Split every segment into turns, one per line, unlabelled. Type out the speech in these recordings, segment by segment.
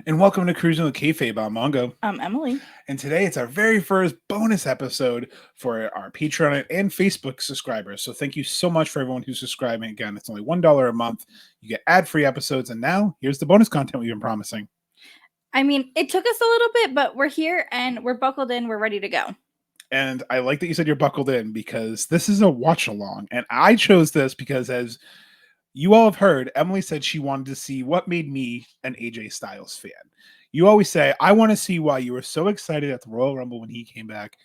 And welcome to Cruising with Kayfabe. I'm Mongo.
I'm Emily.
And today it's our very first bonus episode for our Patreon and Facebook subscribers. So thank you so much for everyone who's subscribing. Again, it's only $1 a month. You get ad-free episodes. And now here's the bonus content we've been promising.
I mean, it took us a little bit, but we're here and we're buckled in. We're ready to go.
And I like that you said you're buckled in because this is a watch-along. And I chose this because, as you all have heard, Emily said she wanted to see what made me an AJ Styles fan. You always say, I want to see why you were so excited at the Royal Rumble when he came back.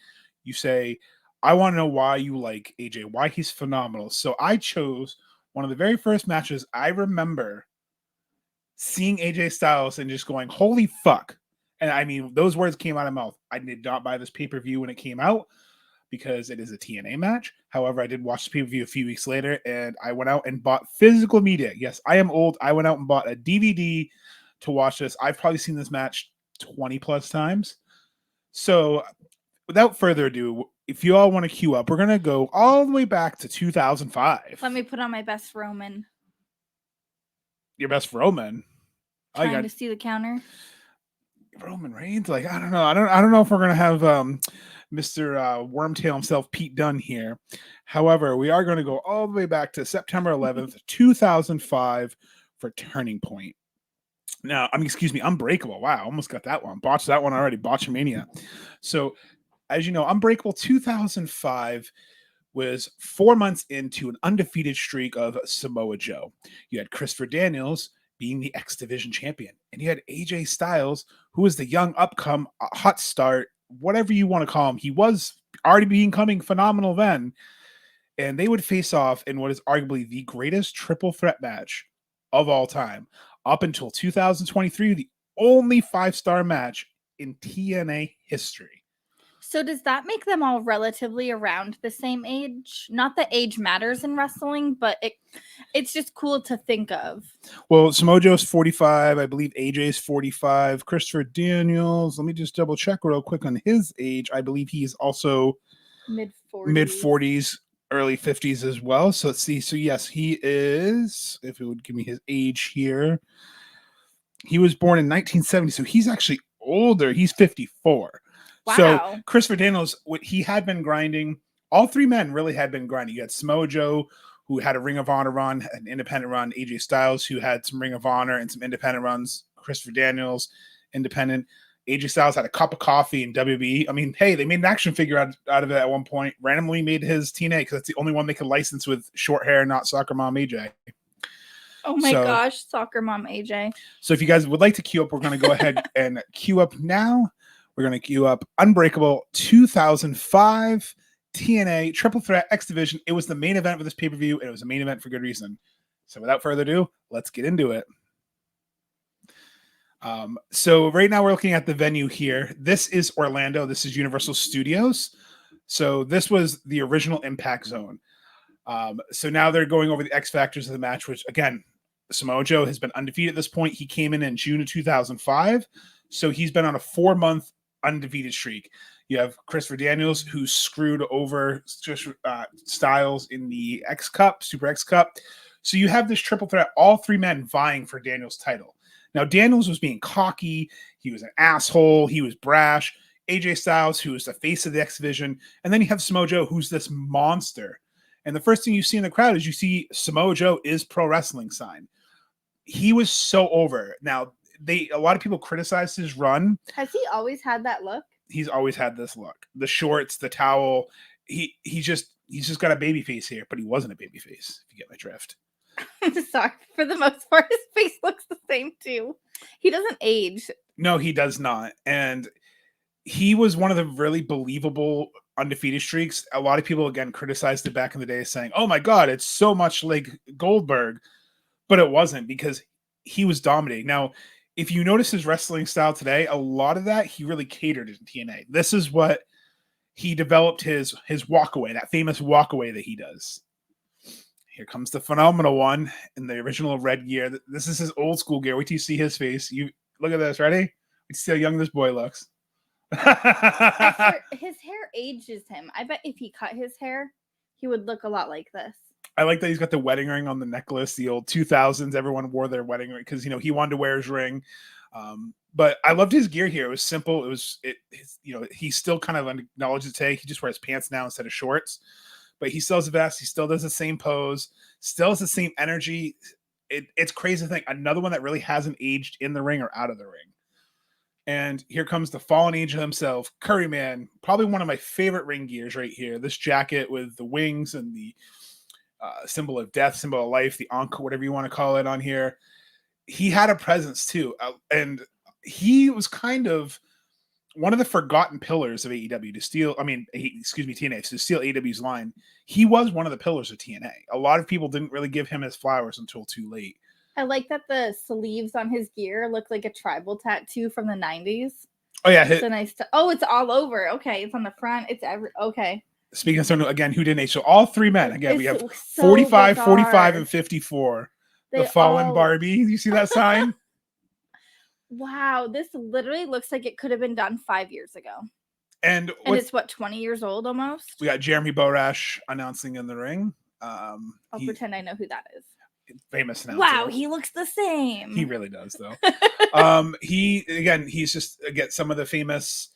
You say, I want to know why you like AJ, why he's phenomenal. So I chose one of the very first matches I remember seeing AJ Styles and just going, holy fuck. And I mean, those words came out of my mouth. I did not buy this pay-per-view when it came out because it is a TNA match. However, I did watch the pay-per-view a few weeks later and I went out and bought physical media. Yes, I am old. I went out and bought a DVD to watch this. I've probably seen this match 20 plus times. So without further ado, if you all want to queue up, we're going to go all the way back to 2005.
Let me put on my best Roman.
Your best Roman?
Trying to see the counter.
Roman Reigns? Like, I don't know. I don't know if we're going to have Mr. Wormtail himself, Pete Dunne, here. However, we are going to go all the way back to September 11th, 2005 for Turning Point. Now, Unbreakable. Wow, almost got that one. Botched that one already. Botchamania. So, as you know, Unbreakable 2005 was 4 months into an undefeated streak of Samoa Joe. You had Christopher Daniels being the X Division champion, and you had AJ Styles, who was the young upcome hot start, whatever you want to call him. He was already becoming phenomenal then, and they would face off in what is arguably the greatest triple threat match of all time. Up until 2023, the only 5-star match in TNA history.
So does that make them all relatively around the same age? Not that age matters in wrestling, but it's just cool to think of.
Well, Samoa Joe's 45. I believe AJ's 45. Christopher Daniels, let me just double check real quick on his age. I believe he's also mid-40s, early 50s as well. So let's see. So yes, he is, if it would give me his age here, he was born in 1970. So he's actually older. He's 54.
Wow.
So Christopher Daniels, he had been grinding. All three men really had been grinding. You had Samoa Joe, who had a Ring of Honor run, an independent run. AJ Styles, who had some Ring of Honor and some independent runs. Christopher Daniels, independent. AJ Styles had a cup of coffee in WWE. I mean, hey, they made an action figure out of it at one point. Randomly made his TNA because that's the only one they could license with short hair, not Soccer Mom AJ.
Oh my gosh, Soccer Mom AJ.
So if you guys would like to queue up, we're going to go ahead and queue up now. We're going to queue up Unbreakable 2005 TNA Triple Threat X Division. It was the main event for this pay-per-view, and it was a main event for good reason. So without further ado, let's get into it. So right now we're looking at the venue here. This is Orlando. This is Universal Studios. So this was the original Impact Zone. So now they're going over the X factors of the match, which again, Samoa Joe has been undefeated at this point. He came in June of 2005. So he's been on a 4-month undefeated streak. You have Christopher Daniels, who screwed over Styles in the X Cup, Super X Cup. So you have this triple threat, all three men vying for Daniels' title. Now, Daniels was being cocky. He was an asshole. He was brash. AJ Styles, who is the face of the X Division. And then you have Samoa Joe, who's this monster. And the first thing you see in the crowd is you see Samoa Joe is pro wrestling sign. He was so over. Now, a lot of people criticized his run.
Has he always had that look?
He's always had this look. The shorts, the towel. He's just got a baby face here, but he wasn't a baby face, if you get my drift.
I'm sorry. For the most part, his face looks the same too. He doesn't age.
No, he does not. And he was one of the really believable undefeated streaks. A lot of people, again, criticized it back in the day, saying, oh my God, it's so much like Goldberg. But it wasn't, because he was dominating. Now, if you notice his wrestling style today, a lot of that he really catered in TNA. This is what he developed his walkaway, that famous walkaway that he does. Here comes the phenomenal one in the original red gear. This is his old school gear. Wait till you see his face. You look at this. Ready? Wait to see how young this boy looks.
His hair ages him. I bet if he cut his hair, he would look a lot like this.
I like that he's got the wedding ring on the necklace. The old 2000s, everyone wore their wedding ring because, he wanted to wear his ring. But I loved his gear here. It was simple. It was he still kind of acknowledges today. He just wears pants now instead of shorts, but he still has a vest. He still does the same pose, still has the same energy. It's crazy to think another one that really hasn't aged in the ring or out of the ring. And here comes the fallen angel himself, Curry Man. Probably one of my favorite ring gears right here. This jacket with the wings and the symbol of death, symbol of life, the ankh, whatever you want to call it on here. He had a presence too. And he was kind of one of the forgotten pillars of AEW to steal, TNA, to steal AEW's line. He was one of the pillars of TNA. A lot of people didn't really give him his flowers until too late.
I like that the sleeves on his gear look like a tribal tattoo from the 90s.
Oh, yeah.
It's a nice, it's all over. Okay. It's on the front. It's okay.
Speaking of something, again, who didn't age? So all three men, again, we have
so
45,
bizarre.
45, and 54. The fallen Barbie. You see that sign?
Wow. This literally looks like it could have been done 5 years ago.
And
it's 20 years old almost?
We got Jeremy Borash announcing in the ring.
I'll pretend I know who that is.
Famous announcer.
Wow, he looks the same.
He really does, though. He's just some of the famous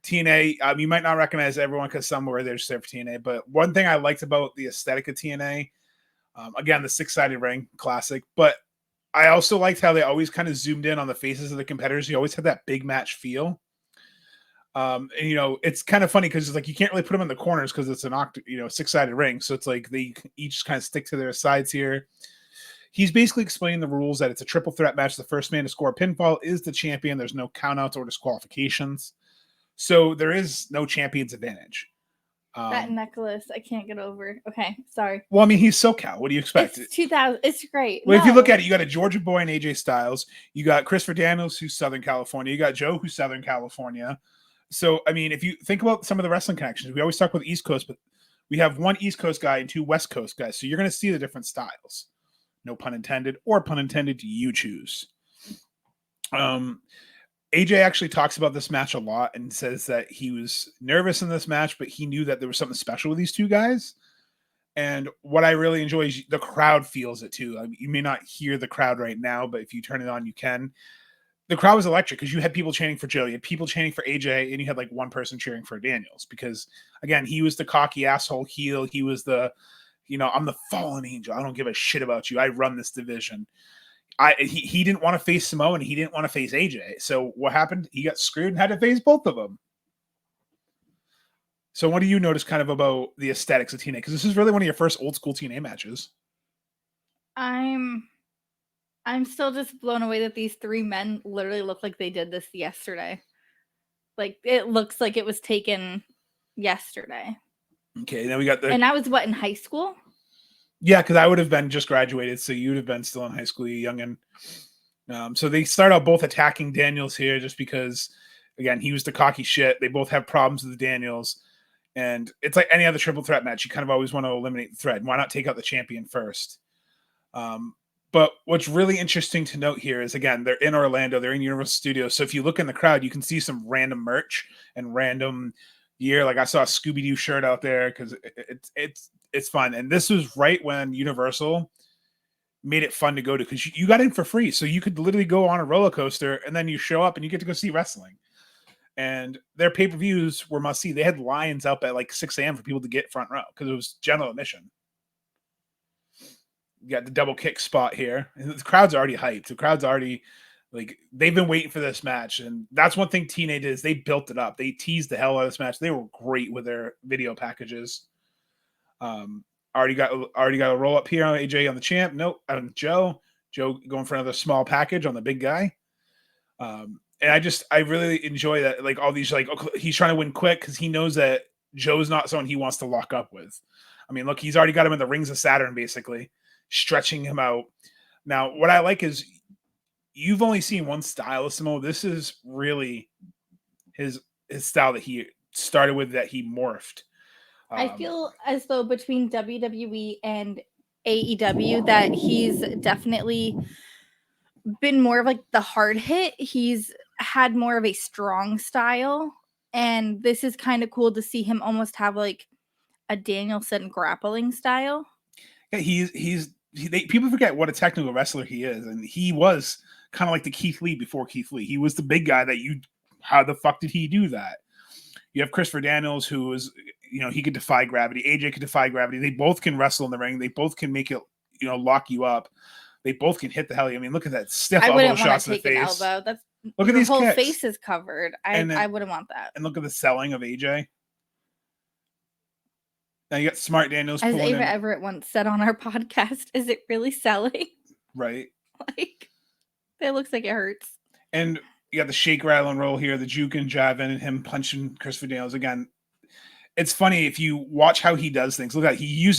TNA. You might not recognize everyone because some were there just there for TNA. But one thing I liked about the aesthetic of TNA, again, the 6-sided ring, classic. But I also liked how they always kind of zoomed in on the faces of the competitors. You always had that big match feel. And it's kind of funny because it's like you can't really put them in the corners because it's an 6-sided ring. So it's like they each kind of stick to their sides here. He's basically explaining the rules that it's a triple threat match. The first man to score a pinfall is the champion. There's no countouts or disqualifications. So there is no champion's advantage.
That necklace, I can't get over. Okay, sorry.
Well, I mean, he's SoCal. What do you expect?
It's 2000. It's great.
Well, if you look at it, you got a Georgia boy and AJ Styles. You got Christopher Daniels, who's Southern California. You got Joe, who's Southern California. So, I mean, if you think about some of the wrestling connections, we always talk about the East Coast, but we have one East Coast guy and 2 West Coast guys. So you're going to see the different styles. No pun intended, or pun intended, you choose. AJ actually talks about this match a lot and says that he was nervous in this match, but he knew that there was something special with these two guys. And what I really enjoy is the crowd feels it too. I mean, you may not hear the crowd right now, but if you turn it on, you can. The crowd was electric because you had people chanting for Joe, you had people chanting for AJ, and you had like one person cheering for Daniels because, again, he was the cocky asshole heel. He was the I'm the fallen angel. I don't give a shit about you. I run this division. He didn't want to face Samoa and he didn't want to face AJ. So what happened? He got screwed and had to face both of them. So what do you notice kind of about the aesthetics of TNA? Because this is really one of your first old school TNA matches.
I'm still just blown away that these 3 men literally look like they did this yesterday. Like it looks like it was taken yesterday.
Okay, then we got
and I was in high school?
Yeah, because I would have been just graduated, so you would have been still in high school, you youngin. So they start out both attacking Daniels here just because, again, he was the cocky shit. They both have problems with the Daniels. And it's like any other triple threat match. You kind of always want to eliminate the threat. Why not take out the champion first? But what's really interesting to note here is, again, they're in Orlando. They're in Universal Studios. So if you look in the crowd, you can see some random merch and random gear. Like I saw a Scooby-Doo shirt out there because it's fun. And this was right when Universal made it fun to go to because you got in for free. So you could literally go on a roller coaster and then you show up and you get to go see wrestling. And their pay-per-views were must see. They had lines up at like 6 a.m. for people to get front row because it was general admission. You got the double kick spot here. And the crowd's already hyped. The crowd's already like they've been waiting for this match. And that's one thing TNA did is they built it up. They teased the hell out of this match. They were great with their video packages. Already got a roll up here on AJ on the champ. Nope, on Joe going for another small package on the big guy. And I really enjoy that. Like all these, like he's trying to win quick because he knows that Joe's not someone he wants to lock up with. I mean, look, he's already got him in the rings of Saturn, basically stretching him out. Now, what I like is you've only seen one style of Samoa. This is really his style that he started with, that he morphed.
I feel as though between WWE and AEW that he's definitely been more of like the hard hit. He's had more of a strong style, and this is kind of cool to see him almost have like a Danielson grappling style.
Yeah, people forget what a technical wrestler he is, and he was kind of like the Keith Lee before Keith Lee. He was the big guy that how the fuck did he do that? You have Christopher Daniels, who is, he could defy gravity. AJ could defy gravity. They both can wrestle in the ring. They both can make it, lock you up. They both can hit the hell. I mean, look at that stiff elbow shots in the face.
Elbow. That's
look at these
whole
kicks.
Face is covered. I wouldn't want that.
And look at the selling of AJ. Now you got Smart Daniels.
As Ava Everett once said on our podcast, is it really selling?
Right.
Like, it looks like it hurts.
And you got the shake, rattle, and roll here, the juke and jiving, and him punching Christopher Daniels again. It's funny if you watch how he does things. Look at he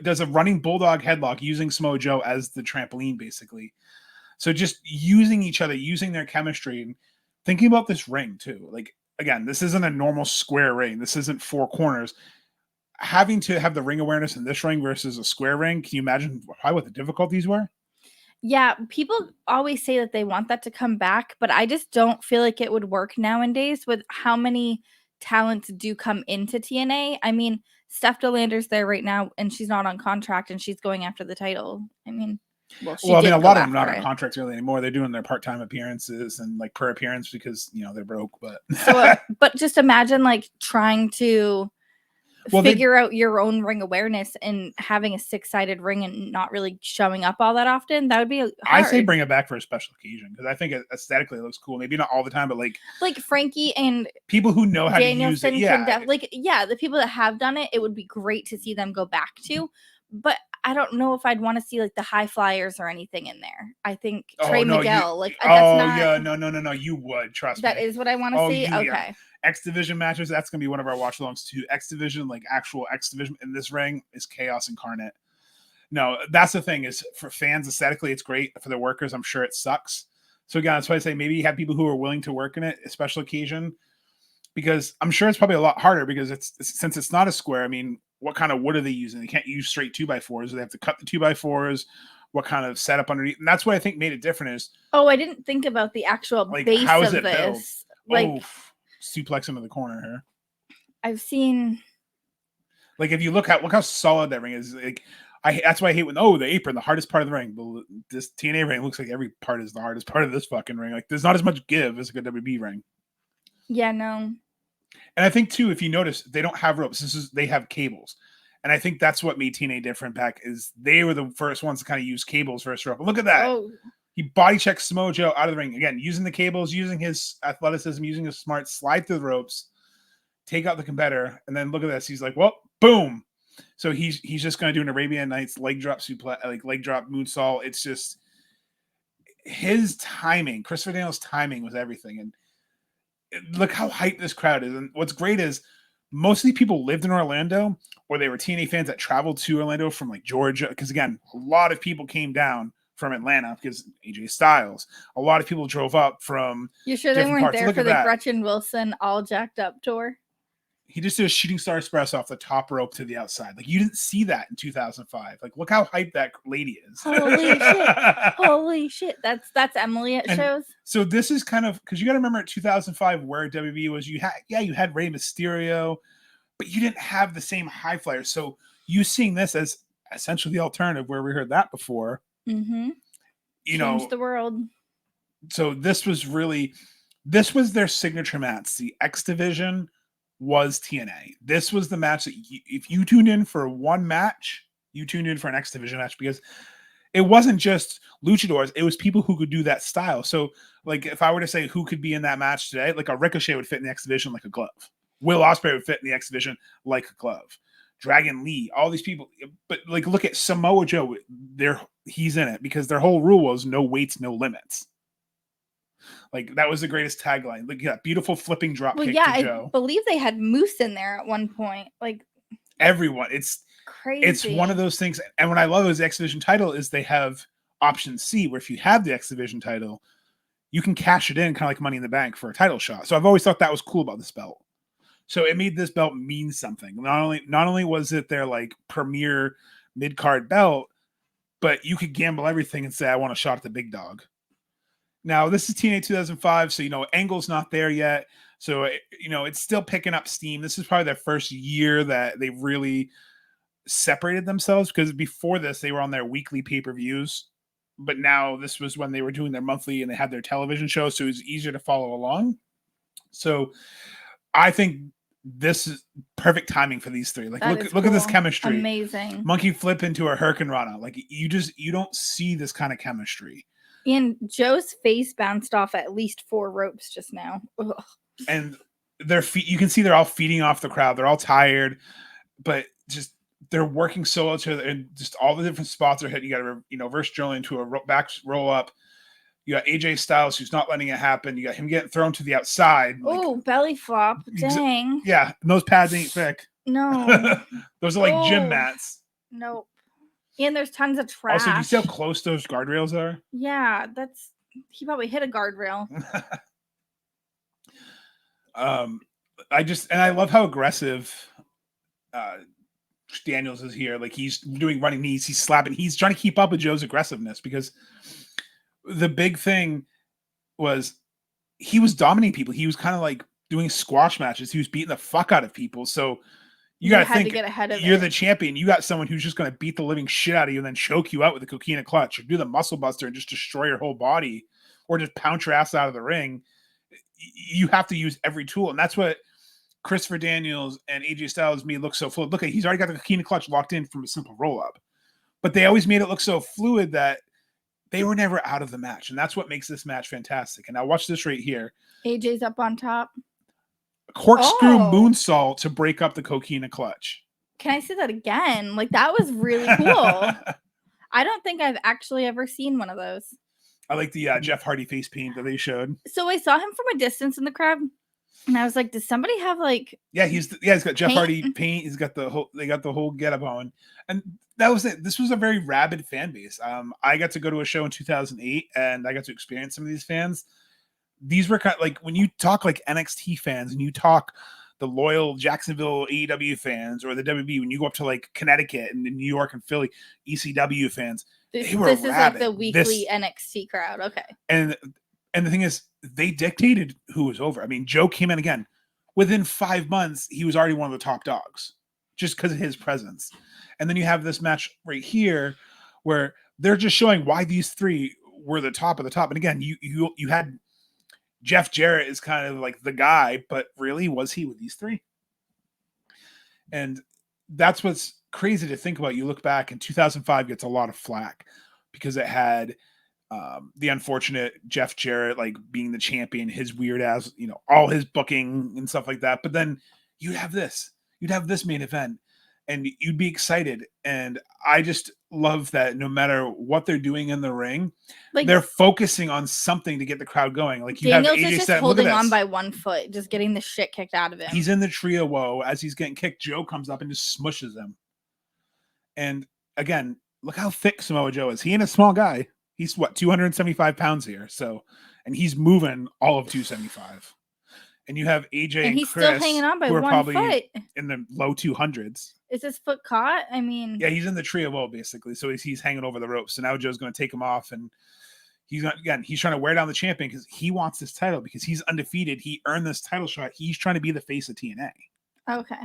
does a running bulldog headlock using Samoa Joe as the trampoline, basically. So just using each other, using their chemistry, and thinking about this ring too. Like, again, this isn't a normal square ring. This isn't four corners. Having to have the ring awareness in this ring versus a square ring, can you imagine what the difficulties were?
Yeah, people always say that they want that to come back, but I just don't feel like it would work nowadays with how many talents do come into TNA. I mean, Steph Delander's there right now, and she's not on contract, and she's going after the title. I mean, a lot of them
not on contracts really anymore. They're doing their part-time appearances and like per appearance because they're broke. But
but just imagine like trying to figure out your own ring awareness and having a 6-sided ring and not really showing up all that often. That would be hard.
I say bring it back for a special occasion because I think aesthetically it looks cool. Maybe not all the time, but like
Frankie and
people who know how
Danielson
to use it.
The people that have done it, it would be great to see them go back to. But I don't know if I'd want to see like the high flyers or anything in there. I think Trey Miguel,
no, you would trust me.
That is what I want to see. Okay.
Yeah. X Division matches, that's gonna be one of our watch alongs too. X Division, like actual X Division in this ring is chaos incarnate. No, that's the thing, is for fans aesthetically, it's great. For the workers, I'm sure it sucks. So again, that's why I say maybe you have people who are willing to work in it, a special occasion, because I'm sure it's probably a lot harder because since it's not a square. I mean, what kind of wood are they using? They can't use straight 2x4s. They have to cut the 2x4s. What kind of setup underneath? And that's what I think made it different is.
Oh, I didn't think about the actual base
how is
of
it
this.
Built? Suplex him in the corner here.
I've seen.
Like if you look how solid that ring is. Like that's why I hate when the apron, the hardest part of the ring. But this TNA ring looks like every part is the hardest part of this fucking ring. Like there's not as much give as a good WB ring.
Yeah, no.
And I think too, if you notice, they don't have ropes. They have cables. And I think that's what made TNA different back is they were the first ones to kind of use cables versus rope. But look at that. Oh. He body checks Samoa Joe out of the ring. Again, using the cables, using his athleticism, using his smart, slide through the ropes, take out the competitor, and then look at this. He's like, well, boom. So he's just going to do an Arabian Nights leg drop suplex, like leg drop moonsault. It's just his timing. Christopher Daniels' timing was everything. And look how hyped this crowd is. And what's great is most of the people lived in Orlando, or they were TNA fans that traveled to Orlando from like Georgia. Because again, a lot of people came down from Atlanta because AJ Styles. A lot of people drove up from.
You sure they weren't there for the Gretchen Wilson all jacked up tour?
He just did a shooting star express off the top rope to the outside. Like you didn't see that in 2005. Like look how hyped that lady is.
Holy shit! Holy shit! That's Emily at shows.
So this is kind of because you got to remember at 2005 where WB was. You had Rey Mysterio, but you didn't have the same high flyers. So you seeing this as essentially the alternative where we heard that before.
Mm-hmm. Changed the world.
So this was their signature match. The X Division was TNA. This was the match that if you tuned in for one match, you tuned in for an X Division match because it wasn't just luchadors. It was people who could do that style. So like if I were to say who could be in that match today, like a Ricochet would fit in the X Division like a glove. Will Ospreay would fit in the X Division like a glove. Dragon Lee, all these people. But like look at Samoa Joe. He's in it because their whole rule was no weights, no limits. Like that was the greatest tagline. Like that beautiful flipping drop kick to Joe.
I believe they had Moose in there at one point. Like
everyone, it's crazy. It's one of those things. And what I love is the X Division title is they have option C, where if you have the X Division title, you can cash it in kind of like Money in the Bank for a title shot. So I've always thought that was cool about this belt. So it made this belt mean something. Not only was it their like premier mid-card belt, but you could gamble everything and say, I want a shot at the big dog. Now, this is TNA 2005, so, Angle's not there yet. So, it's still picking up steam. This is probably their first year that they really separated themselves because before this, they were on their weekly pay-per-views. but now this was when they were doing their monthly and they had their television show, so it was easier to follow along. So I think this is perfect timing for these three. Like, look at this chemistry.
Amazing.
Monkey flip into a Hurricane Rana. Like, you don't see this kind of chemistry.
And Joe's face bounced off at least 4 ropes just now. Ugh.
And their feet, you can see they're all feeding off the crowd. They're all tired, but just they're working so well together, and just all the different spots they're hitting. You got to reverse drill into a back roll up. You got AJ Styles, who's not letting it happen. You got him getting thrown to the outside.
Oh, belly flop. Dang.
Yeah, and those pads ain't thick.
No.
Those are like gym mats.
Nope. And there's tons of trash.
Also, do you see how close those guardrails are?
Yeah, he probably hit a guardrail.
I love how aggressive Daniels is here. Like, he's doing running knees, he's slapping, he's trying to keep up with Joe's aggressiveness, because the big thing was he was dominating people. He was kind of like doing squash matches. He was beating the fuck out of people. So you got to think,
get ahead of
you're the champion. You got someone who's just going to beat the living shit out of you and then choke you out with a coquina clutch, or do the muscle buster and just destroy your whole body, or just pound your ass out of the ring. You have to use every tool. And that's what Christopher Daniels and AJ Styles made look so fluid. Look, he's already got the coquina clutch locked in from a simple roll up, but they always made it look so fluid that they were never out of the match. And that's what makes this match fantastic. And now watch this right here.
AJ's up on top.
Corkscrew moonsault to break up the coquina clutch.
Can I see that again? Like, that was really cool. I don't think I've actually ever seen one of those.
I like the Jeff Hardy face paint that they showed.
So I saw him from a distance in the crowd, and I was like, does somebody have like...
Yeah, he's got Jeff Hardy paint. He's got the whole getup on. And that was it. This was a very rabid fan base. I got to go to a show in 2008, and I got to experience some of these fans. These were kind of like, when you talk like NXT fans and you talk the loyal Jacksonville AEW fans, or the WB, when you go up to like Connecticut and New York and Philly ECW fans, they were rabid. Is like
the weekly NXT crowd. Okay.
And the thing is, they dictated who was over. I mean, Joe came in again. Within 5 months, he was already one of the top dogs, just because of his presence. And then you have this match right here where they're just showing why these three were the top of the top. And again, you had Jeff Jarrett is kind of like the guy, but really, was he with these three? And that's what's crazy to think about. You look back, and 2005 gets a lot of flack because it had the unfortunate Jeff Jarrett like being the champion, his weird ass, all his booking and stuff like that. But then you'd have this main event, and you'd be excited. And I just love that no matter what they're doing in the ring, like, they're focusing on something to get the crowd going. Like, you
Daniels
have AJ
is just holding on by one foot, just getting the shit kicked out of him.
He's in the trio woe. As he's getting kicked, Joe comes up and just smushes him. And again, look how thick Samoa Joe is. He ain't a small guy. He's 275 pounds here. So, and he's moving all of 275. And you have AJ and
he's
Chris,
still hanging on by
who are
one
probably
foot.
In the low 200s.
Is his foot caught? I mean,
yeah, he's in the trio woe basically. So he's hanging over the ropes. So now Joe's going to take him off, and he's trying to wear down the champion because he wants this title, because he's undefeated. He earned this title shot. He's trying to be the face of TNA.
Okay.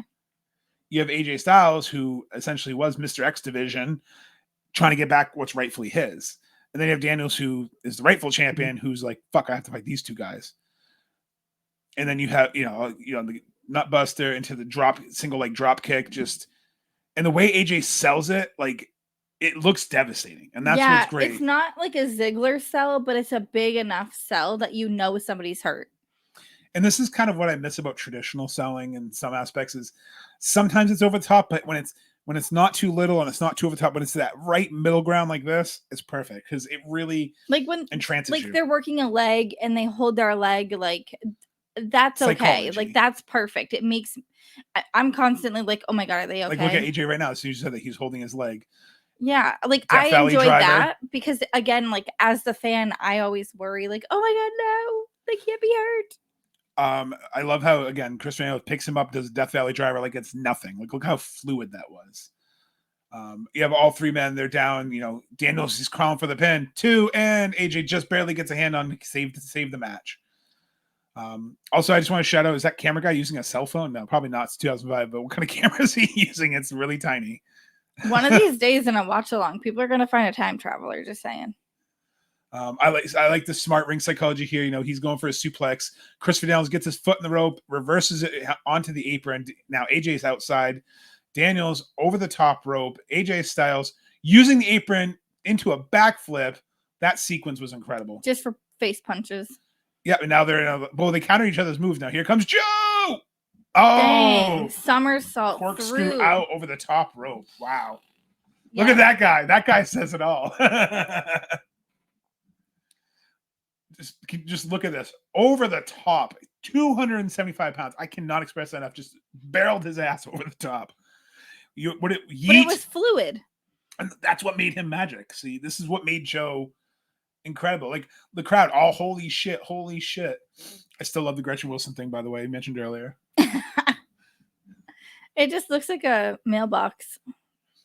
You have AJ Styles, who essentially was Mr. X Division, trying to get back what's rightfully his. And then you have Daniels, who is the rightful champion, who's like, fuck, I have to fight these two guys. And then you have, the nut buster into the single leg drop kick, and the way AJ sells it, like, it looks devastating. And that's what's great.
It's not like a Ziggler sell, but it's a big enough sell that somebody's hurt.
And this is kind of what I miss about traditional selling in some aspects, is sometimes it's over the top, but when it's not too little and it's not too over the top, when it's that right middle ground like this, it's perfect, because it really entrances you.
They're working a leg and they hold their leg, like, that's okay. Like, that's perfect. It makes I'm constantly like, oh my god, are they okay?
Like, look at AJ right now. So you said that he's holding his leg.
Yeah, like, I enjoy that, because again, like, as the fan, I always worry, like, oh my god, no, they can't be hurt.
I love how, again, Chris Daniels picks him up, does a Death Valley driver like it's nothing. Like, look how fluid that was. You have all three men, they're down. Daniels is crawling for the pin, 2, and AJ just barely gets a hand on save the match. Also, I just want to shout out, is that camera guy using a cell phone? No, probably not. It's 2005, but what kind of camera is he using? It's really tiny.
One of these days in a watch along, people are going to find a time traveler, just saying.
I like the smart ring psychology here. You know, he's going for a suplex. Christopher Daniels gets his foot in the rope, reverses it onto the apron. Now AJ's outside. Daniels over the top rope. AJ Styles using the apron into a backflip. That sequence was incredible.
Just for face punches.
Yeah, and now they're in well, they counter each other's moves now. Here comes Joe. Oh,
dang! Somersault
corkscrew
through.
out over the top rope. Wow. Yeah. Look at that guy. That guy says it all. Just look at this. Over the top. 275 pounds. I cannot express that enough. Just barreled his ass over the top.
But it was fluid.
And that's what made him magic. See, this is what made Joe incredible. Like the crowd, all holy shit, holy shit. I still love the Gretchen Wilson thing, by the way, mentioned earlier.
It just looks like a mailbox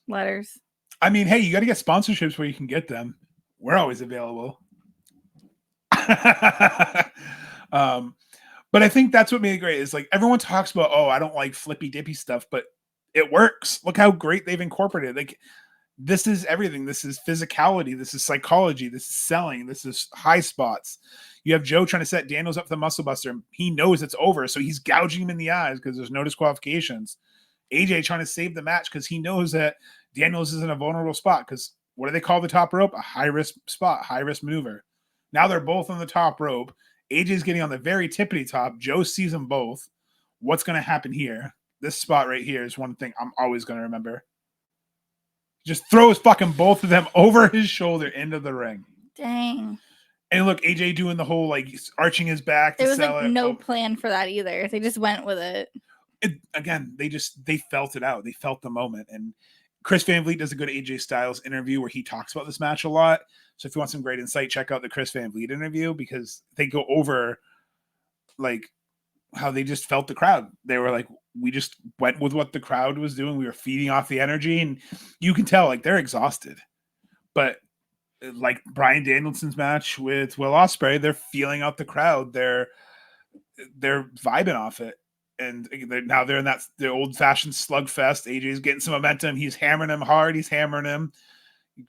letters.
I mean, hey, you got to get sponsorships where you can get them. We're always available. But I think that's what made it great is like everyone talks about, oh, I don't like flippy dippy stuff, but it works. Look how great they've incorporated. Like this is everything. This is physicality. This is psychology. This is selling. This is high spots. You have Joe trying to set Daniels up for the muscle buster. He knows it's over, so he's gouging him in the eyes because there's no disqualifications. AJ trying to save the match because he knows that Daniels is in a vulnerable spot because what do they call the top rope? A high-risk spot, high-risk maneuver. Now they're both on the top rope. AJ's getting on the very tippity top. Joe sees them both. What's going to happen here? This spot right here is one thing I'm always going to remember. Just throws fucking both of them over his shoulder into the ring.
Dang.
And look, AJ doing the whole like arching his back to
sell it. There
was
like no plan for that either. They just went with it.
Again, they felt it out. They felt the moment. And Chris Van Vliet does a good AJ Styles interview where he talks about this match a lot. So if you want some great insight, check out the Chris Van Vliet interview because they go over like how they just felt the crowd. They were like, we just went with what the crowd was doing. We were feeding off the energy, and you can tell like they're exhausted. But like Bryan Danielson's match with Will Ospreay, they're feeling out the crowd. They're vibing off it. And now they're in that the old-fashioned slugfest. AJ's getting some momentum. He's hammering him hard. He's hammering him.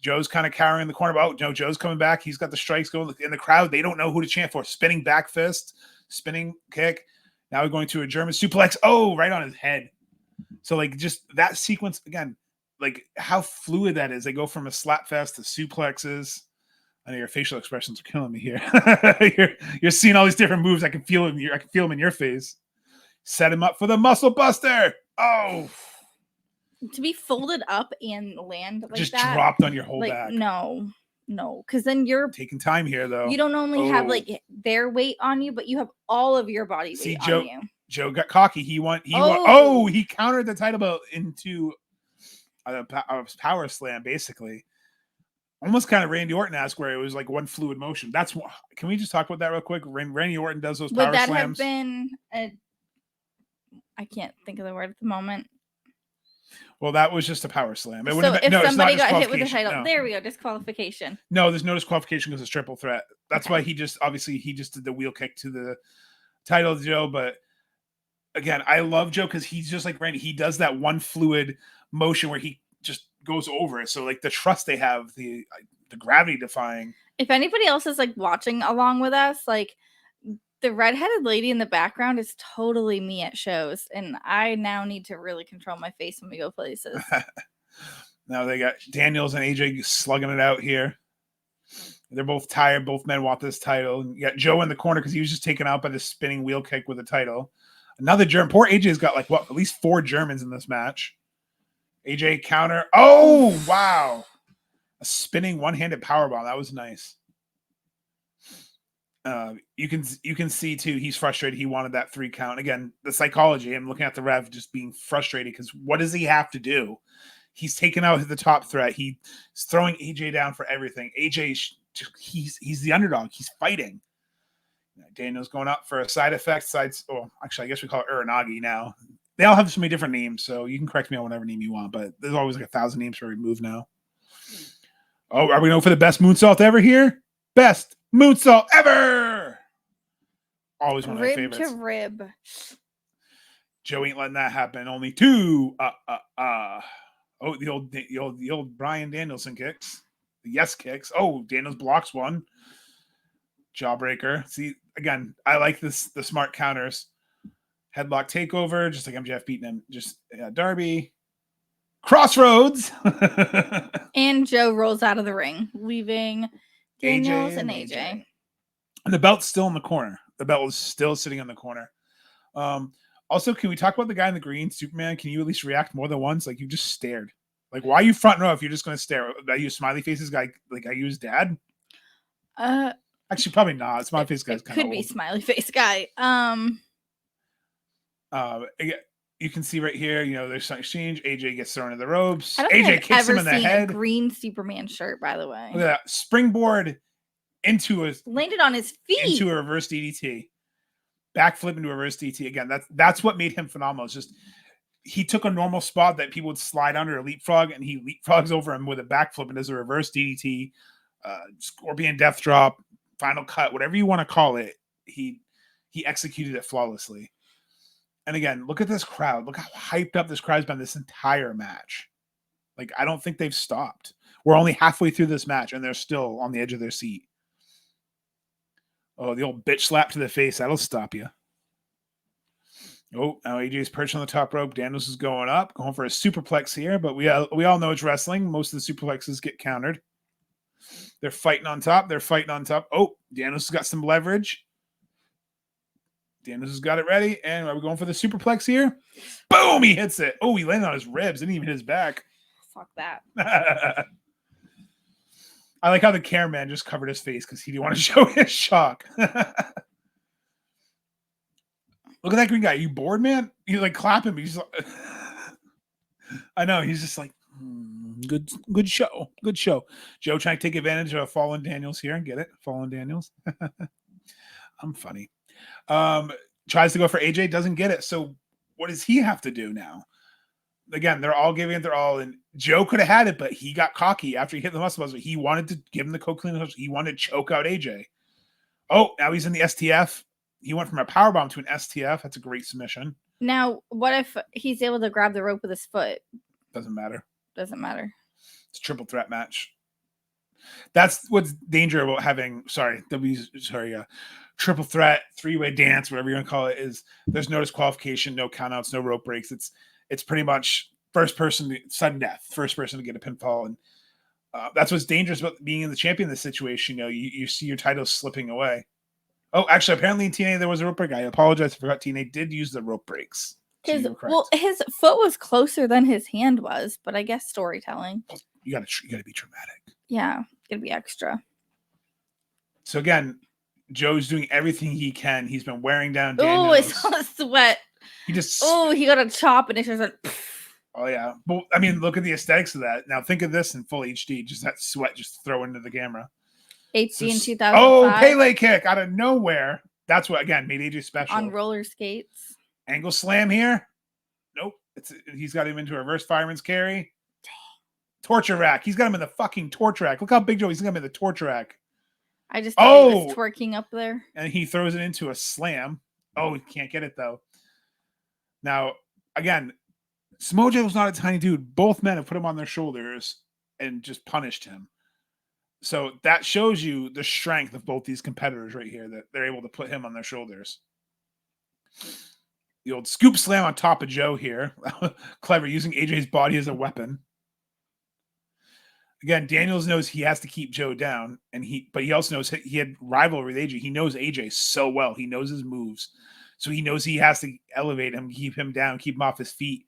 Joe's kind of cowering in the corner. Oh, no, Joe's coming back. He's got the strikes going in the crowd. They don't know who to chant for. Spinning back fist, spinning kick. Now we're going to a German suplex. Oh, right on his head. So, like, just that sequence, again, like how fluid that is. They go from a slap fest to suplexes. I know your facial expressions are killing me here. you're seeing all these different moves. I can feel them. I can feel them in your face. Set him up for the muscle buster. Oh,
to be folded up and land like
just
that,
dropped on your whole
like,
back.
No, because then you're
taking time here, though.
You don't only have like their weight on you, but you have all of your body weight on you.
Joe got cocky. He countered the title belt into a power slam, basically. Almost kind of Randy Orton-esque, where it was like one fluid motion. That's what. Can we just talk about that real quick? Randy Orton does those power slams. Would that have
been I can't think of the word at the moment.
Well, that was just a power slam.
So if somebody got hit with the title, there we go, disqualification.
No, there's no disqualification because it's triple threat. That's why he just did the wheel kick to the title of Joe. But again, I love Joe because he's just like Randy. He does that one fluid motion where he just goes over it. So like the trust they have, the gravity defying.
If anybody else is like watching along with us, like the redheaded lady in the background is totally me at shows, and I now need to really control my face when we go places.
Now they got Daniels and AJ slugging it out here. They're both tired. Both men want this title. You got Joe in the corner because he was just taken out by the spinning wheel kick with the title. Another German. Poor AJ's got like at least 4 Germans in this match. AJ counter. Oh, wow. A spinning one-handed powerbomb. That was nice. You can see too he's frustrated. He wanted that 3 count. Again, the psychology. I'm looking at the ref just being frustrated because what does he have to do? He's taken out the top threat. He's throwing AJ down for everything. AJ, he's the underdog. He's fighting. Daniel's going up for a side effect. Actually, I guess we call it Uranagi now. They all have so many different names, so you can correct me on whatever name you want. But there's always like 1,000 names for every move now. Oh, are we going for the best moonsault ever here? Best moonsault ever! Always one of my favorites.
Rib to rib.
Joe ain't letting that happen. Only 2. Oh, the old Bryan Danielson kicks. The yes kicks. Oh, Daniels blocks one. Jawbreaker. See, again, I like the smart counters. Headlock takeover, just like MJF beating him. Just Darby. Crossroads.
And Joe rolls out of the ring, leaving Daniels and AJ.
And the belt's still in the corner. The belt was still sitting in the corner. Also, can we talk about the guy in the green, Superman? Can you at least react more than once? Like, you just stared. Like, why are you front row if you're just going to stare? I use smiley faces guy like I use dad? Actually, probably not. Smiley face guy's kind of
could be smiley face guy.
You can see right here, there's some exchange. AJ gets thrown in the ropes.
I don't
AJ
think I've
kicks him
ever
in the
seen
head.
a green Superman shirt, by the way.
Look at that. Springboard into
landed on his feet.
Into a reverse DDT. Backflip into a reverse DDT. Again, that's what made him phenomenal. It's just he took a normal spot that people would slide under a leapfrog, and he leapfrogs over him with a backflip and does a reverse DDT, Scorpion Death Drop, Final Cut, whatever you want to call it. He executed it flawlessly. And again, look at this crowd. Look how hyped up this crowd's been this entire match. Like, I don't think they've stopped. We're only halfway through this match, and they're still on the edge of their seat. Oh, the old bitch slap to the face. That'll stop you. Oh, now AJ's perched on the top rope. Daniels is going up, going for a superplex here, but we all know it's wrestling. Most of the superplexes get countered. They're fighting on top. Oh, Daniels has got some leverage. Daniels has got it ready, and are we going for the superplex here? Boom! He hits it. Oh, he landed on his ribs. Didn't even hit his back.
Fuck that.
I like how the cameraman just covered his face because he didn't want to show his shock. Look at that green guy. Are you bored, man? You like clapping, but he's like, I know. He's just like, good show. Good show. Joe trying to take advantage of Fallen Daniels here and get it. Fallen Daniels. I'm funny. Tries to go for AJ, doesn't get it. So what does he have to do now? Again, they're all giving it their all, and Joe could have had it, but he got cocky after he hit the muscle buzzer. He wanted to give him the cocaine. He wanted to choke out AJ. Oh, now he's in the STF. He went from a powerbomb to an STF. That's a great submission.
Now, what if he's able to grab the rope with his foot?
Doesn't matter.
It's
a triple threat match. That's what's danger about having, triple threat, three-way dance, whatever you want to call it, is there's no disqualification, no countouts, no rope breaks. It's pretty much first person to sudden death, first person to get a pinfall. And that's what's dangerous about being in the champion in this situation. You see your title slipping away. Oh, actually, apparently in TNA there was a rope break. I apologize. I forgot TNA did use the rope breaks.
His foot was closer than his hand was, but I guess storytelling.
You gotta be dramatic.
Yeah, gotta be extra.
So again, Joe's doing everything he can. He's been wearing down Daniels.
Oh, it's all the sweat. He got a chop and it's just like.
Oh yeah, but I mean, look at the aesthetics of that. Now think of this in full HD. Just that sweat, just throw into the camera.
HD in 2005.
Oh, Pele kick out of nowhere. That's what again made AJ special.
On roller skates.
Angle slam here. Nope. He's got him into a reverse fireman's carry.
Dang.
Torture rack. He's got him in the fucking torture rack. Look how big Joe. He's got him in the torture rack.
I just thought he was twerking up there.
And he throws it into a slam. Oh, he can't get it though. Now, again, Samoa Joe's not a tiny dude. Both men have put him on their shoulders and just punished him. So that shows you the strength of both these competitors right here, that they're able to put him on their shoulders. The old scoop slam on top of Joe here. Clever, using AJ's body as a weapon. Again, Daniels knows he has to keep Joe down, but he also knows he had rivalry with AJ. He knows AJ so well. He knows his moves. So he knows he has to elevate him, keep him down, keep him off his feet.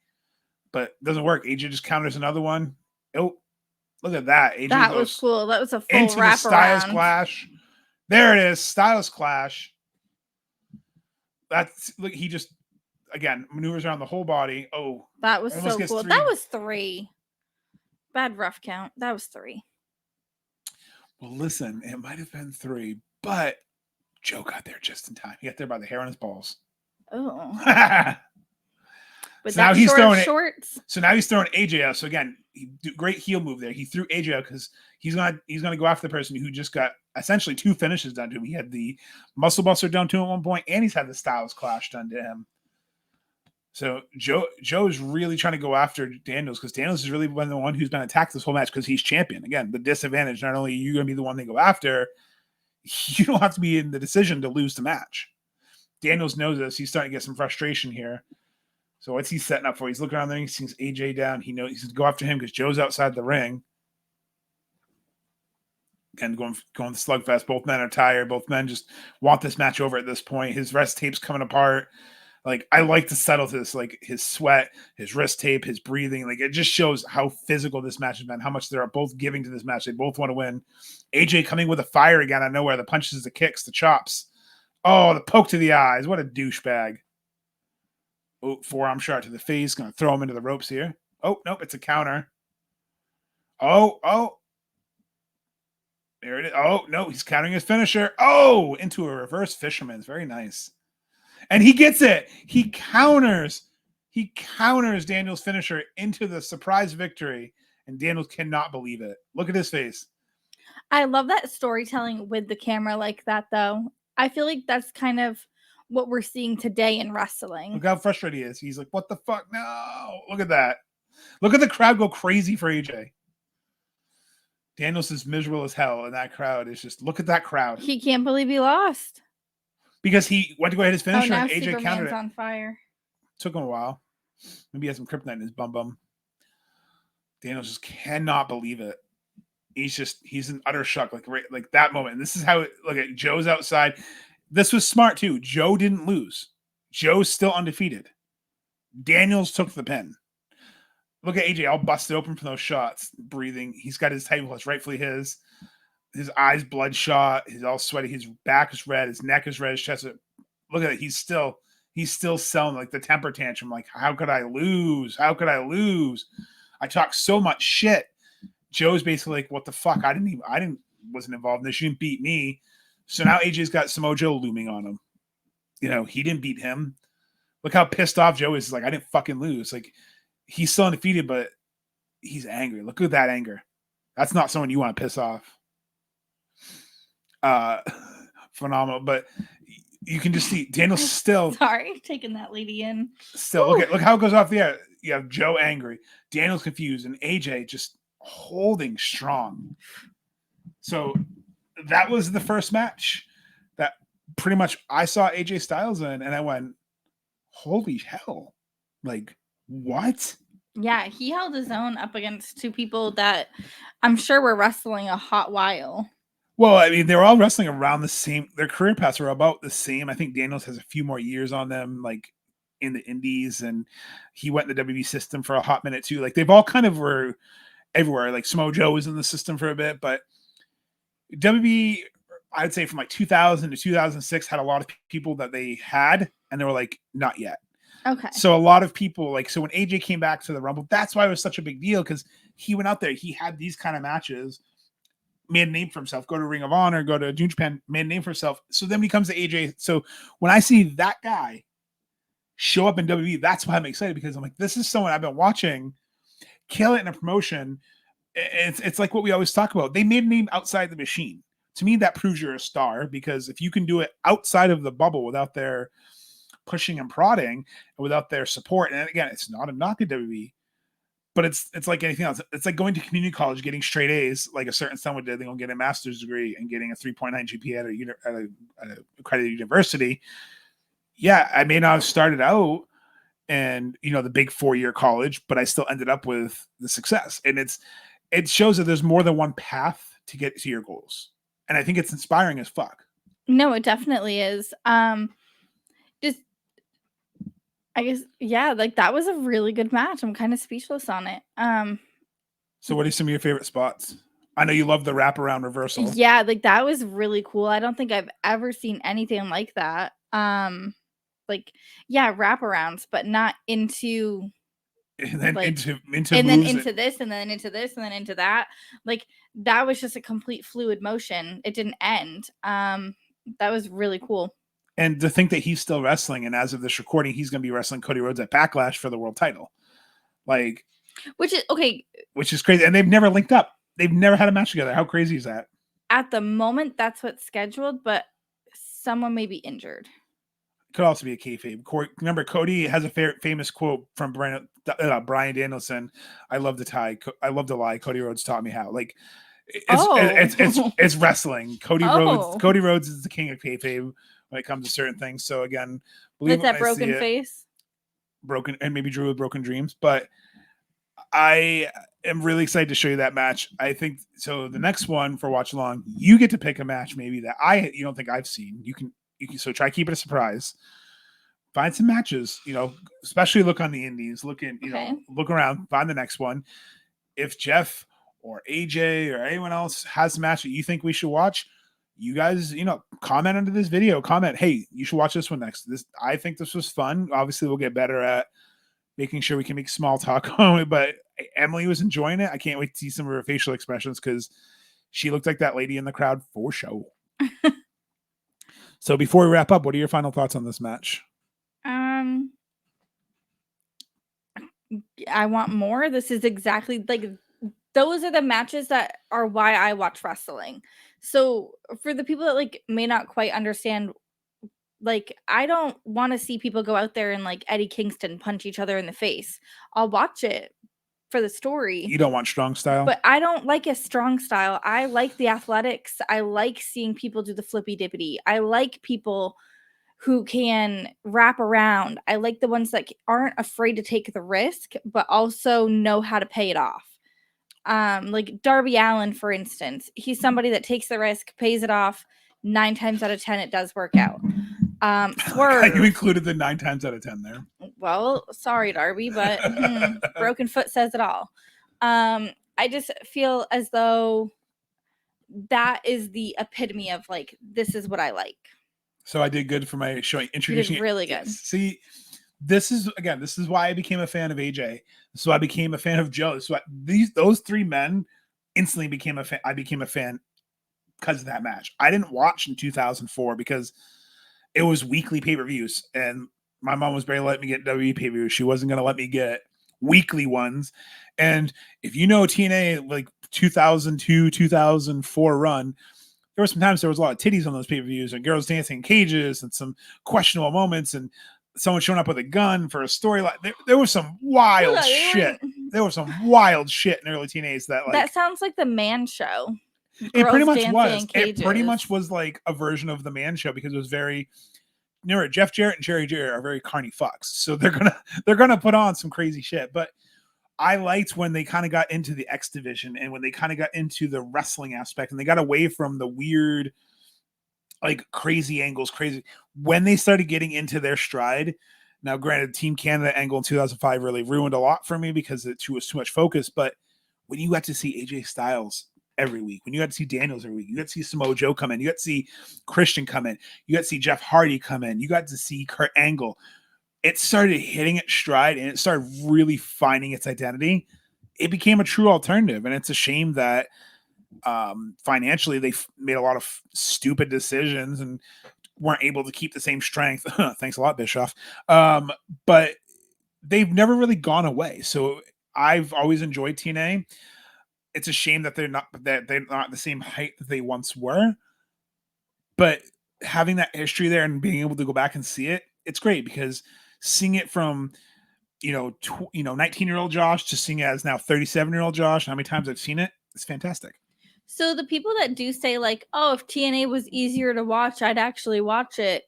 But it doesn't work. AJ just counters another one. Oh, look at that. AJ
that was cool. That was a full
into
wrap
the Styles
around.
Clash. There it is. Styles Clash. Look, he just, again, maneuvers around the whole body. Oh.
That was so cool. That was 3. Bad rough count. That was 3.
Well, listen, it might have been 3, but Joe got there just in time. He got there by the hair on his balls.
Oh.
But so now he's throwing
shorts.
So now he's throwing AJ out. So again, great heel move there. He threw AJ out because he's gonna go after the person who just got essentially 2 finishes done to him. He had the muscle buster done to him at one point, and he's had the Styles Clash done to him. So Joe's really trying to go after Daniels because Daniels has really been the one who's been attacked this whole match because he's champion. Again, the disadvantage, not only are you going to be the one they go after, you don't have to be in the decision to lose the match. Daniels knows this. He's starting to get some frustration here. So what's he setting up for? He's looking around there. He sees AJ down. He knows he's going to go after him because Joe's outside the ring. Again, going the slugfest. Both men are tired. Both men just want this match over at this point. His wrist tape's coming apart. Like, I like to settle to this, like his sweat, his wrist tape, his breathing. Like, it just shows how physical this match has been, how much they're both giving to this match. They both want to win. AJ coming with a fire again out of nowhere. The punches, the kicks, the chops. Oh, the poke to the eyes. What a douchebag. Oh, forearm shot to the face. Going to throw him into the ropes here. Oh, nope, it's a counter. Oh. There it is. Oh, no, he's countering his finisher. Oh, into a reverse fisherman's. Very nice. And he gets it. He counters Daniel's finisher into the surprise victory. And Daniels cannot believe it. Look at his face.
I love that storytelling with the camera like that, though. I feel like that's kind of what we're seeing today in wrestling.
Look how frustrated he is. He's like, what the fuck? No. Look at that. Look at the crowd go crazy for AJ. Daniels is miserable as hell. And that crowd is just, look at that crowd.
He can't believe he lost.
Because he went to go hit his finisher and AJ
Superman's
countered it.
on fire.
Took him a while. Maybe he had some kryptonite in his bum. Daniels just cannot believe it. He's in utter shock. Like that moment. And this is how look at Joe's outside. This was smart too. Joe didn't lose. Joe's still undefeated. Daniels took the pin. Look at AJ all busted open from those shots, breathing. He's got his title that's rightfully his. His eyes bloodshot. He's all sweaty. His back is red. His neck is red. His chest. Look at it. He's still selling like the temper tantrum. Like, how could I lose? How could I lose? I talk so much shit. Joe's basically like, what the fuck? Wasn't involved in this. You didn't beat me. So now AJ's got Samoa Joe looming on him. You know, he didn't beat him. Look how pissed off Joe is. He's like, I didn't fucking lose. Like, he's still undefeated, but he's angry. Look at that anger. That's not someone you want to piss off. Phenomenal, but you can just see Daniel's still
taking that lady in.
Still, look how it goes off the air. You have Joe angry, Daniel's confused, and AJ just holding strong. So that was the first match that pretty much I saw AJ Styles in, and I went, holy hell. Like, what?
Yeah, he held his own up against two people that I'm sure were wrestling a hot while.
Well, I mean, they were all wrestling around the same. Their career paths were about the same. I think Daniels has a few more years on them, like in the Indies, and he went in the WWE system for a hot minute too. Like, they've all kind of were everywhere. Like, Samoa Joe was in the system for a bit, but WWE, I'd say from like 2000 to 2006, had a lot of people that they had, and they were like, not yet.
Okay.
So a lot of people, like, so when AJ came back to the Rumble, that's why it was such a big deal, because he went out there, he had these kind of matches, made a name for himself, go to Ring of Honor, go to New Japan, made a name for himself. So then when he comes to AJ, so when I see that guy show up in WWE, that's why I'm excited, because I'm like, this is someone I've been watching kill it in a promotion. It's like what we always talk about. They made a name outside the machine. To me, that proves you're a star, because if you can do it outside of the bubble without their pushing and prodding and without their support, and again, it's not a knock at WWE, but it's like anything else. It's like going to community college, getting straight A's, like a certain someone did. They're going to get a master's degree and getting a 3.9 GPA at a accredited university. Yeah, I may not have started out and, you know, the big 4-year college, but I still ended up with the success. And it shows that there's more than one path to get to your goals. And I think it's inspiring as fuck.
No, it definitely is. Just, I guess, yeah, like that was a really good match. I'm kind of speechless on it.
So what are some of your favorite spots? I know you love the wraparound reversal.
Yeah, like that was really cool. I don't think I've ever seen anything like that. Like, yeah, wraparounds, but not into
and then
like,
into
and then into this, and then into this, and then into that. Like, that was just a complete fluid motion. It didn't end. That was really cool.
And to think that he's still wrestling, and as of this recording, he's going to be wrestling Cody Rhodes at Backlash for the world title. Like,
which is okay.
Which is crazy. And they've never linked up. They've never had a match together. How crazy is that?
At the moment, that's what's scheduled, but someone may be injured.
could also be a kayfabe. Remember, Cody has a famous quote from Bryan Danielson. I love to tie. I love to lie. Cody Rhodes taught me how. Like, it's wrestling. Cody Rhodes is the king of kayfabe when it comes to certain things. So again, believe
with that broken face,
broken, and maybe Drew with broken dreams. But I am really excited to show you that match. I think so. The next one for watch along, you get to pick a match maybe that you don't think I've seen. You can so try keep it a surprise. Find some matches, especially look on the indies. Look around, find the next one. If Jeff or AJ or anyone else has a match that you think we should watch, you guys, comment under this video. Comment, hey, you should watch this one next. I think this was fun. Obviously, we'll get better at making sure we can make small talk on it, but Emily was enjoying it. I can't wait to see some of her facial expressions because she looked like that lady in the crowd for show. So before we wrap up, what are your final thoughts on this match?
I want more. This is exactly like those are the matches that are why I watch wrestling. So for the people that like may not quite understand, like I don't want to see people go out there and like Eddie Kingston punch each other in the face. I'll watch it for the story.
You don't want strong style?
But I don't like a strong style. I like the athletics. I like seeing people do the flippy dippity. I like people who can wrap around. I like the ones that aren't afraid to take the risk, but also know how to pay it off. Like Darby Allin, for instance, he's somebody that takes the risk, pays it off. 9 times out of 10, it does work out.
Swerve. You included the 9 times out of 10 there.
Well, sorry, Darby, but broken foot says it all. I just feel as though that is the epitome of like, this is what I like.
So I did good for my showing, introducing.
You did really good.
Yes. See, this is why I became a fan of AJ. This is why I became a fan of Joe. So those 3 men instantly became a fan. I became a fan because of that match. I didn't watch in 2004 because it was weekly pay-per-views, and my mom was barely letting me get WWE pay-per-views. She wasn't going to let me get weekly ones. And if you know TNA, like 2002, 2004 run, there were sometimes there was a lot of titties on those pay-per-views and girls dancing in cages and some questionable moments and someone showing up with a gun for a storyline. There was some wild shit. There was some wild shit in early TNAs
that sounds like the Man Show.
It pretty much was. It pretty much was like a version of the Man Show because it was very. Jeff Jarrett and Jerry Jarrett are very carny fucks, so they're gonna put on some crazy shit. But I liked when they kind of got into the X division and when they kind of got into the wrestling aspect and they got away from the weird, like crazy angles, when they started getting into their stride. Now, granted, Team Canada angle in 2005 really ruined a lot for me because it was too much focus. But when you got to see AJ Styles every week, when you got to see Daniels every week, you got to see Samoa Joe come in, you got to see Christian come in, you got to see Jeff Hardy come in, you got to see Kurt Angle. It started hitting its stride and it started really finding its identity. It became a true alternative. And it's a shame that financially they made a lot of stupid decisions and weren't able to keep the same strength. Thanks a lot, Bischoff. But they've never really gone away. So I've always enjoyed TNA. It's a shame that they're not the same height that they once were. But having that history there and being able to go back and see it, it's great because seeing it from 19-year-old Josh to seeing it as now 37-year-old Josh, how many times I've seen it, it's fantastic.
So the people that do say like, oh, if TNA was easier to watch, I'd actually watch it.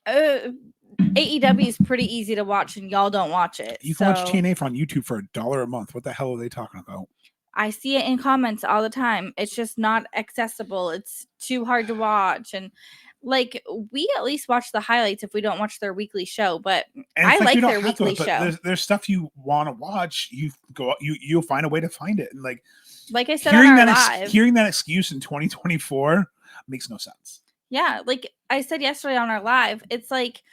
AEW is pretty easy to watch and y'all don't watch it.
You can watch TNA on YouTube for $1 a month. What the hell are they talking about?
I see it in comments all the time. It's just not accessible. It's too hard to watch. And like we at least watch the highlights if we don't watch their weekly show. But I like their weekly show.
There's stuff you want to watch. You'll find a way to find it. And like
I said on our live,
hearing that excuse in 2024 makes no sense.
Yeah, like I said yesterday on our live, it's like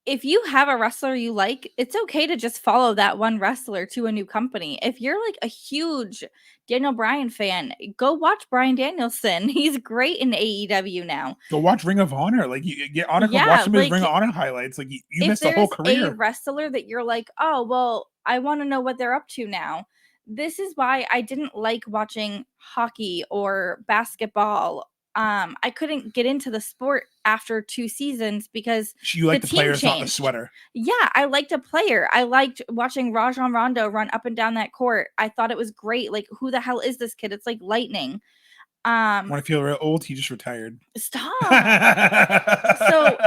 if you have a wrestler you like, it's okay to just follow that one wrestler to a new company. If you're like a huge Daniel Bryan fan, go watch Bryan Danielson. He's great in AEW now.
Go watch Ring of Honor. Like you get Honor, watch some of his Ring of Honor highlights. Like you missed a whole career. If there's a
wrestler that you're like, oh, well, I want to know what they're up to now. This is why I didn't like watching hockey or basketball I couldn't get into the sport after 2 seasons because
You like the
team
players, not the
changed.
sweater.
Yeah, I liked a player. I liked watching Rajon Rondo run up and down that court. I thought it was great. Like, who the hell is this kid? It's like lightning.
When I feel real old, he just retired.
Stop. So,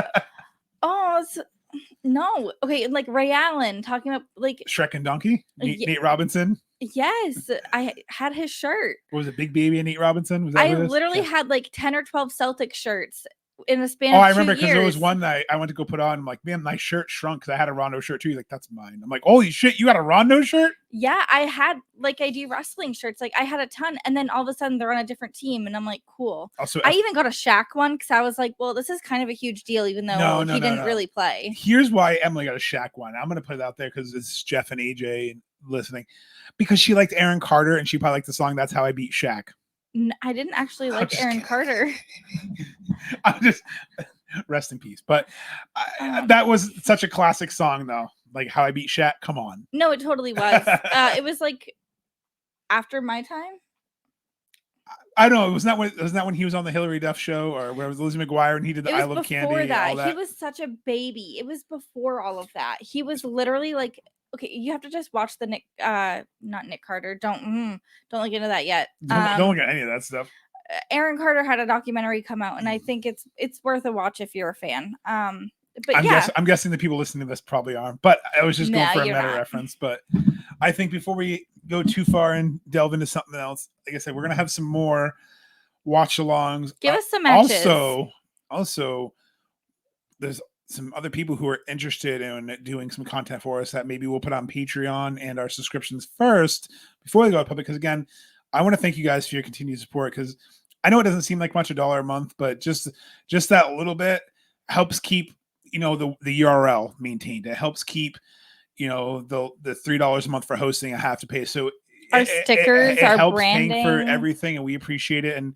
no. Okay, like Ray Allen talking about like
Shrek and Donkey, Nate Robinson.
Yes, I had his shirt.
What was it, Big Baby and Nate Robinson? Was that
I literally had like 10 or 12 Celtic shirts in the span of 2 years.
I remember because there was one that I went to go put on. I'm like, man, my shirt shrunk because I had a Rondo shirt too. He's like, that's mine. I'm like, holy shit, you got a Rondo shirt?
Yeah, I had like I do wrestling shirts. Like I had a ton, and then all of a sudden they're on a different team, and I'm like, cool. Also, I even got a Shaq one because I was like, well, this is kind of a huge deal, even though he didn't really play.
Here's why Emily got a Shaq one. I'm gonna put it out there because it's Jeff and AJ listening, because she liked Aaron Carter and she probably liked the song "That's How I Beat Shaq."
I didn't actually like Aaron Carter.
I'm just rest in peace. But that was such a classic song, though. Like How I Beat Shaq. Come on.
No, it totally was. It was like after my time.
I don't know. Wasn't that when he was on the Hillary Duff show, or where was Lizzie McGuire and he did the I Love Candy?
Before that, he was such a baby. It was before all of that. He was literally like, okay, you have to just watch the not Nick Carter. Don't look into that yet.
Don't look at any of that stuff.
Aaron Carter had a documentary come out, and I think it's worth a watch if you're a fan. But
I'm guessing the people listening to this probably aren't. But I was just going for a meta reference. But I think before we go too far and delve into something else, like I said, we're gonna have some more watch-alongs.
Give us some matches.
Also, there's some other people who are interested in doing some content for us that maybe we'll put on Patreon and our subscriptions first before they go out public. Because again, I want to thank you guys for your continued support, because I know it doesn't seem like much, $1 a month, but just that little bit helps keep, the URL maintained. It helps keep, the $3 a month for hosting I have to pay. So
our stickers, our
helps
branding,
paying for everything, and we appreciate it. And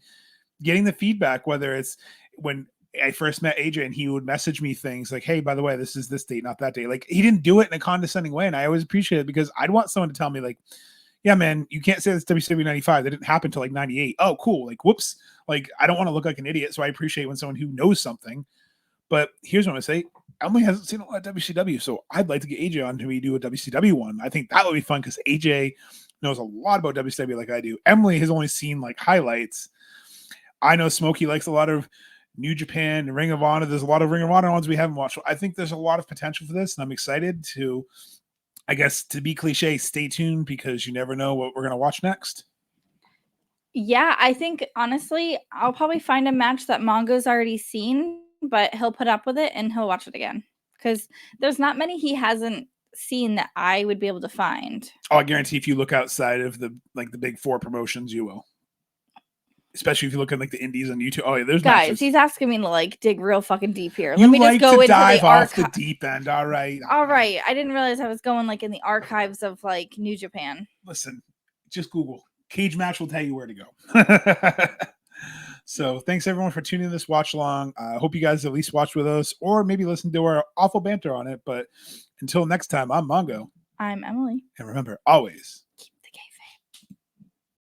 getting the feedback, whether it's when I first met AJ and he would message me things like, hey, by the way, this is this date, not that date. Like, he didn't do it in a condescending way. And I always appreciate it, because I'd want someone to tell me, like, yeah, man, you can't say this WCW 95. That didn't happen until like 98. Oh, cool. Like, whoops. Like, I don't want to look like an idiot. So I appreciate when someone who knows something. But here's what I'm going to say. Emily hasn't seen a lot of WCW. So I'd like to get AJ on to do a WCW one. I think that would be fun, because AJ knows a lot about WCW like I do. Emily has only seen like highlights. I know Smokey likes a lot of New Japan and Ring of Honor. There's a lot of Ring of Honor ones we haven't watched. I think there's a lot of potential for this, and I'm excited to, I guess, to be cliche, stay tuned, because you never know what we're going to watch next.
Yeah, I think, honestly, I'll probably find a match that Mongo's already seen, but he'll put up with it and he'll watch it again, because there's not many he hasn't seen that I would be able to find.
Oh, I guarantee if you look outside of the big four promotions, you will. Especially if you look at like the indies on YouTube. Oh yeah, there's
guys.
Matches.
He's asking me to like dig real fucking deep here. Let me just go into
dive off the deep end. All right.
I didn't realize I was going like in the archives of like New Japan.
Listen, just Google cage match will tell you where to go. So thanks everyone for tuning in this watch along. I hope you guys at least watch with us, or maybe listen to our awful banter on it. But until next time, I'm Mongo.
I'm Emily.
And remember, always